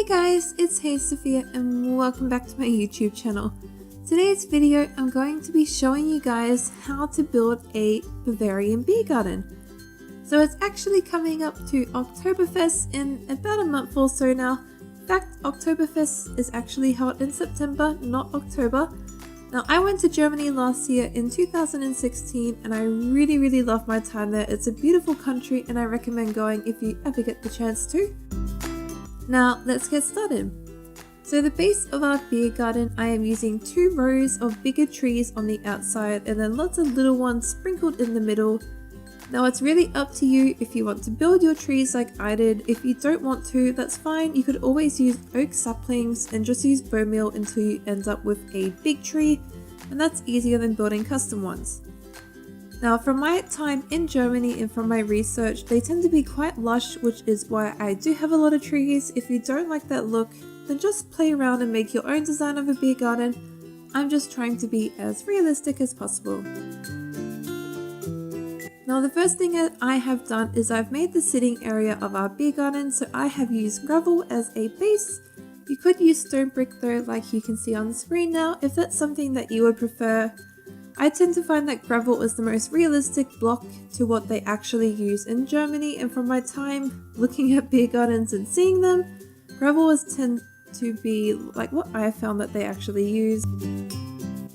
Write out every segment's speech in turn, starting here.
Hey guys, it's Sophia and welcome back to my YouTube channel. Today's video I'm going to be showing you guys how to build a Bavarian beer garden. So it's actually coming up to Oktoberfest in about a month or so now. In fact, Oktoberfest is actually held in September, not October. Now I went to Germany last year in 2016 and I really loved my time there. It's a beautiful country and I recommend going if you ever get the chance to. Now let's get started. So the base of our beer garden, I am using 2 rows of bigger trees on the outside and then lots of little ones sprinkled in the middle. Now it's really up to you if you want to build your trees like I did. If you don't want to, that's fine. You could always use oak saplings and just use bone meal until you end up with a big tree, and that's easier than building custom ones. Now from my time in Germany and from my research, they tend to be quite lush, which is why I do have a lot of trees. If you don't like that look, then just play around and make your own design of a beer garden. I'm just trying to be as realistic as possible. Now the first thing that I have done is I've made the sitting area of our beer garden, so I have used gravel as a base. You could use stone brick though, like you can see on the screen now, if that's something that you would prefer. I tend to find that gravel is the most realistic block to what they actually use in Germany, and from my time looking at beer gardens and seeing them, gravel tend to be like what I found that they actually use.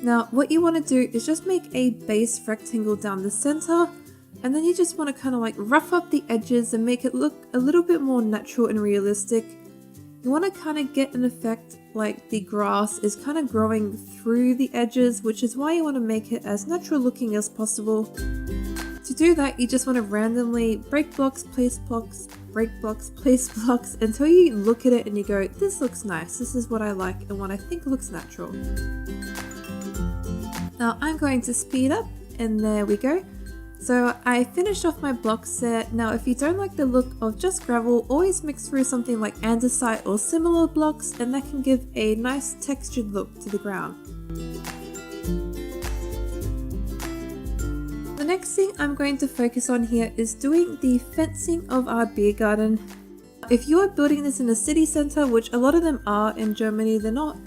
Now what you want to do is just make a base rectangle down the center, and then you just want to kind of like rough up the edges and make it look a little bit more natural and realistic. You want to kind of get an effect like the grass is kind of growing through the edges, which is why you want to make it as natural looking as possible. To do that, you just want to randomly break blocks, place blocks, break blocks, place blocks until you look at it and you go, this looks nice, this is what I like and what I think looks natural. Now I'm going to speed up, and there we go. So I finished off my block set. Now if you don't like the look of just gravel, always mix through something like andesite or similar blocks, and that can give a nice textured look to the ground. The next thing I'm going to focus on here is doing the fencing of our beer garden. If you are building this in a city center, which a lot of them are in Germany, they're not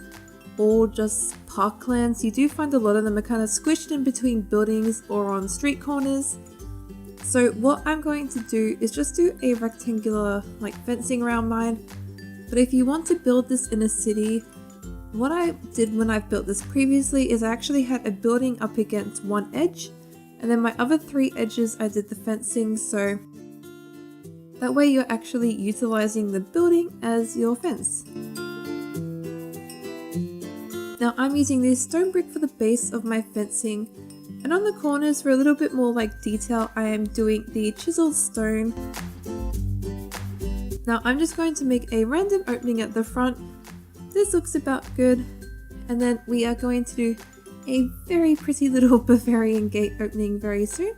all just parklands. You do find a lot of them are kind of squished in between buildings or on street corners. So what I'm going to do is just do a rectangular like fencing around mine. But if you want to build this in a city, what I did when I've built this previously is I actually had a building up against one edge, and then my other 3 edges I did the fencing, so that way you're actually utilizing the building as your fence. Now I'm using this stone brick for the base of my fencing, and on the corners for a little bit more like detail I am doing the chiseled stone. Now I'm just going to make a random opening at the front. This looks about good, and then we are going to do a very pretty little Bavarian gate opening very soon.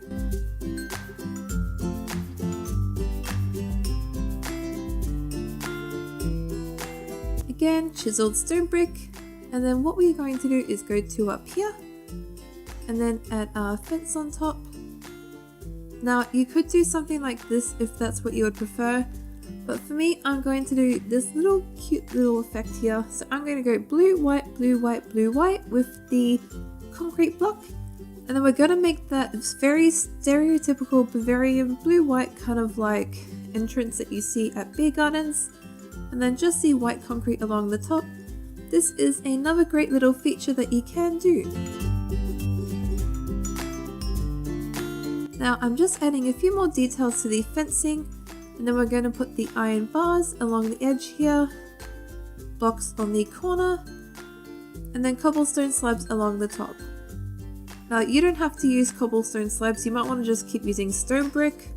Again, chiseled stone brick. And then what we're going to do is go 2 up here and then add our fence on top. Now you could do something like this if that's what you would prefer, but for me I'm going to do this little cute little effect here. So I'm going to go blue, white, blue, white, blue, white with the concrete block, and then we're going to make that very stereotypical Bavarian blue-white kind of like entrance that you see at beer gardens, and then just the white concrete along the top. This is another great little feature that you can do. Now I'm just adding a few more details to the fencing, and then we're going to put the iron bars along the edge here, blocks on the corner, and then cobblestone slabs along the top. Now you don't have to use cobblestone slabs, you might want to just keep using stone brick,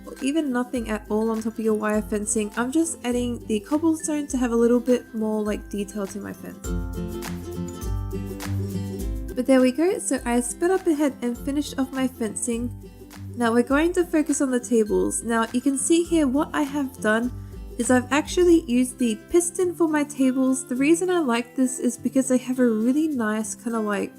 or even nothing at all on top of your wire fencing. I'm just adding the cobblestone to have a little bit more like detail to my fence. But there we go, so I sped up ahead and finished off my fencing. Now we're going to focus on the tables. Now you can see here what I have done is I've actually used the piston for my tables. The reason I like this is because they have a really nice kind of like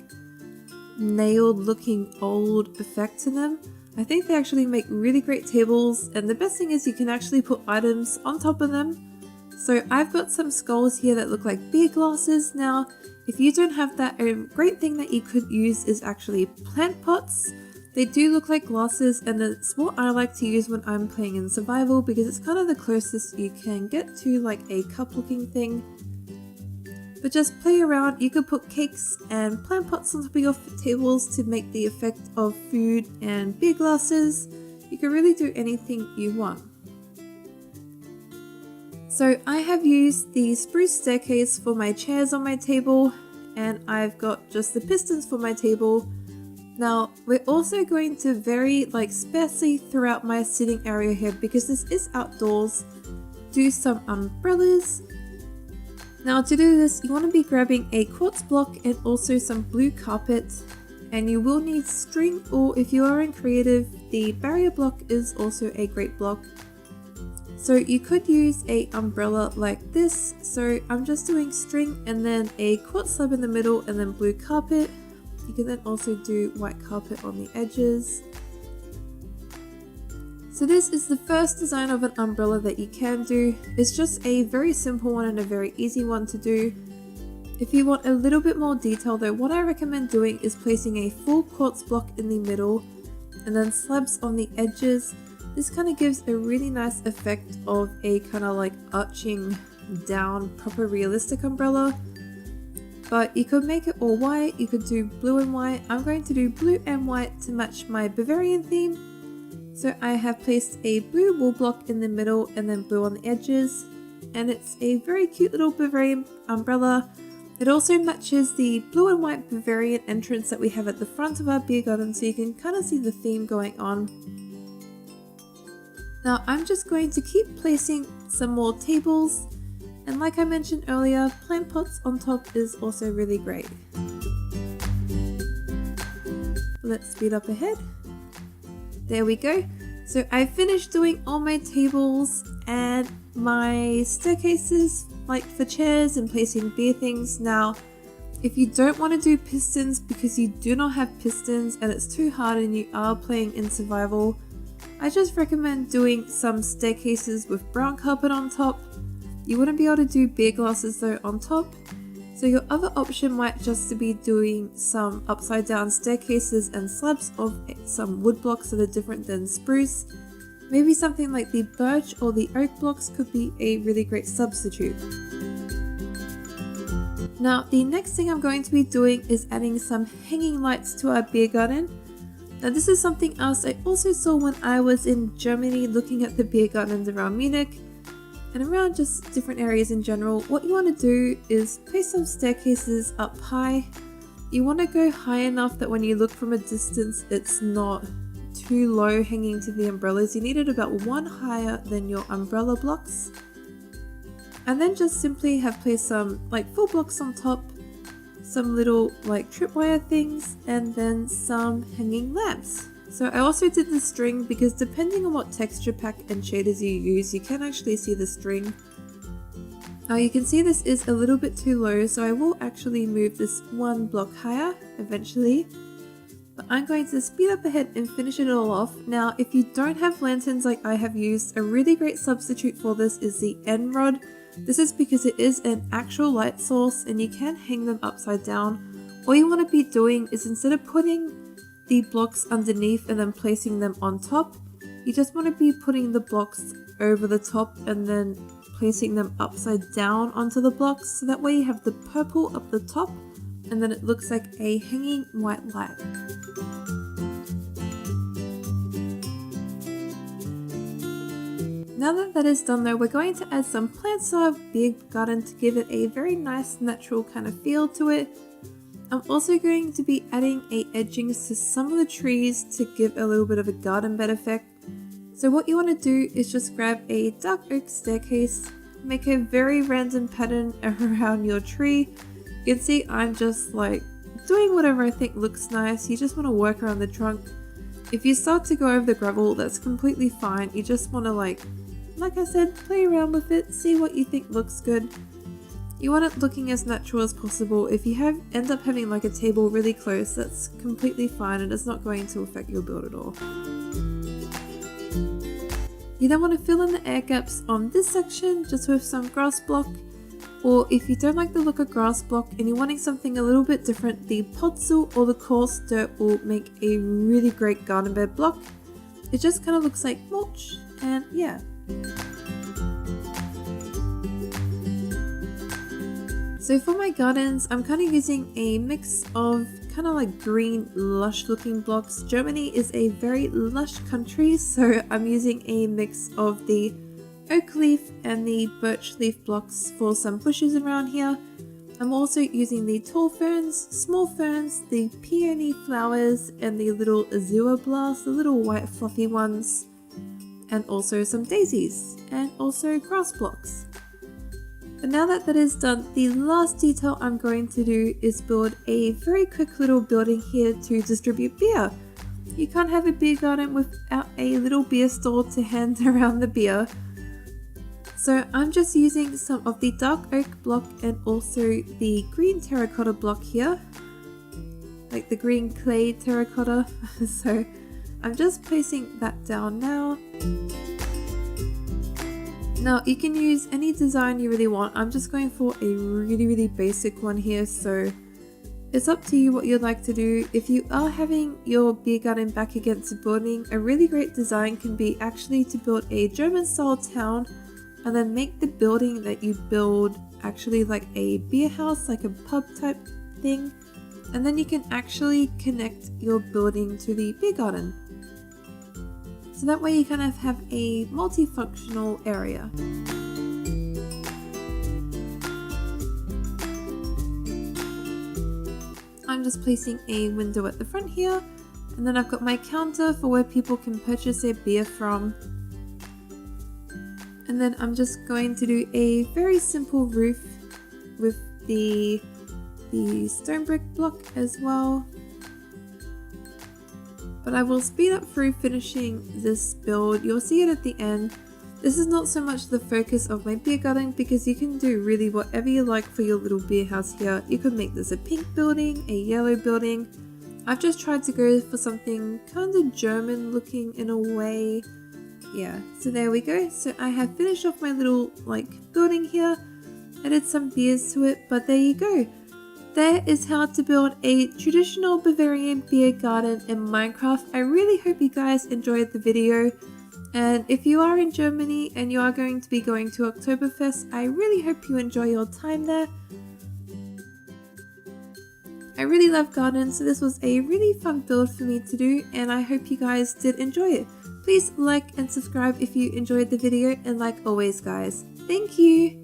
nailed looking old effect to them. I think they actually make really great tables, and the best thing is you can actually put items on top of them. So I've got some skulls here that look like beer glasses. Now, if you don't have that, a great thing that you could use is actually plant pots. They do look like glasses, and it's what I like to use when I'm playing in survival because it's kind of the closest you can get to like a cup looking thing. But just play around. You could put cakes and plant pots on top of your tables to make the effect of food and beer glasses. You can really do anything you want. So I have used the spruce staircase for my chairs on my table, and I've got just the pistons for my table. Now we're also going to vary sparsely throughout my sitting area here because this is outdoors. Do some umbrellas. Now to do this, you want to be grabbing a quartz block and also some blue carpet, and you will need string, or if you are in creative, the barrier block is also a great block. So you could use a umbrella like this. So I'm just doing string and then a quartz slab in the middle and then blue carpet. You can then also do white carpet on the edges. So this is the first design of an umbrella that you can do. It's just a very simple one and a very easy one to do. If you want a little bit more detail though, what I recommend doing is placing a full quartz block in the middle and then slabs on the edges. This kind of gives a really nice effect of a kind of like arching down proper realistic umbrella. But you could make it all white, you could do blue and white. I'm going to do blue and white to match my Bavarian theme. So I have placed a blue wool block in the middle and then blue on the edges. And it's a very cute little Bavarian umbrella. It also matches the blue and white Bavarian entrance that we have at the front of our beer garden, so you can kind of see the theme going on. Now I'm just going to keep placing some more tables. And like I mentioned earlier, plant pots on top is also really great. Let's speed up ahead. There we go. So I finished doing all my tables and my staircases, like for chairs and placing beer things. Now, if you don't want to do pistons because you do not have pistons and it's too hard and you are playing in survival, I just recommend doing some staircases with brown carpet on top. You wouldn't be able to do beer glasses though on top. So your other option might just to be doing some upside down staircases and slabs of some wood blocks that are different than spruce. Maybe something like the birch or the oak blocks could be a really great substitute. Now the next thing I'm going to be doing is adding some hanging lights to our beer garden. Now this is something else I also saw when I was in Germany looking at the beer gardens around Munich and around just different areas in general. What you want to do is place some staircases up high. You want to go high enough that when you look from a distance it's not too low hanging to the umbrellas. You need it about one higher than your umbrella blocks. And then just simply have placed some full blocks on top, some little tripwire things, and then some hanging lamps. So I also did the string because depending on what texture pack and shaders you use, you can actually see the string. Now you can see this is a little bit too low, so I will actually move this one block higher eventually. But I'm going to speed up ahead and finish it all off. Now if you don't have lanterns like I have used, a really great substitute for this is the end rod. This is because it is an actual light source and you can hang them upside down. All you want to be doing is instead of putting the blocks underneath and then placing them on top, you just want to be putting the blocks over the top and then placing them upside down onto the blocks, so that way you have the purple up the top and then it looks like a hanging white light. Now that that is done though, we're going to add some plants to our beer garden to give it a very nice natural kind of feel to it. I'm also going to be adding edgings to some of the trees to give a little bit of a garden bed effect. So what you want to do is just grab a dark oak staircase, make a very random pattern around your tree. You can see I'm just doing whatever I think looks nice. You just want to work around the trunk. If you start to go over the gravel, that's completely fine. You just want to like I said, play around with it, see what you think looks good. You want it looking as natural as possible. If you end up having a table really close, that's completely fine and it's not going to affect your build at all. You then want to fill in the air gaps on this section just with some grass block, or if you don't like the look of grass block and you're wanting something a little bit different, the podzol or the coarse dirt will make a really great garden bed block. It just kind of looks like mulch, and yeah. So for my gardens, I'm kind of using a mix of kind of like green, lush looking blocks. Germany is a very lush country, so I'm using a mix of the oak leaf and the birch leaf blocks for some bushes around here. I'm also using the tall ferns, small ferns, the peony flowers, and the little azure blast, the little white fluffy ones, and also some daisies, and also grass blocks. But now that is done, the last detail I'm going to do is build a very quick little building here to distribute beer. You can't have a beer garden without a little beer stall to hand around the beer. So I'm just using some of the dark oak block and also the green terracotta block here, like the green clay terracotta. So I'm just placing that down now. Now you can use any design you really want. I'm just going for a really basic one here, so it's up to you what you'd like to do. If you are having your beer garden back against a building, a really great design can be actually to build a German style town and then make the building that you build actually like a beer house, like a pub type thing, and then you can actually connect your building to the beer garden. So that way you kind of have a multifunctional area. I'm just placing a window at the front here, and then I've got my counter for where people can purchase their beer from. And then I'm just going to do a very simple roof with the stone brick block as well. But I will speed up through finishing this build. You'll see it at the end. This is not so much the focus of my beer garden because you can do really whatever you like for your little beer house here. You could make this a pink building, a yellow building. I've just tried to go for something kind of German looking in a way. Yeah, so there we go. So I have finished off my little building here. Added some beers to it, but there you go. There is how to build a traditional Bavarian beer garden in Minecraft. I really hope you guys enjoyed the video, and if you are in Germany and you are going to be going to Oktoberfest, I really hope you enjoy your time there. I really love gardens, so this was a really fun build for me to do, and I hope you guys did enjoy it. Please like and subscribe if you enjoyed the video, and like always guys, thank you!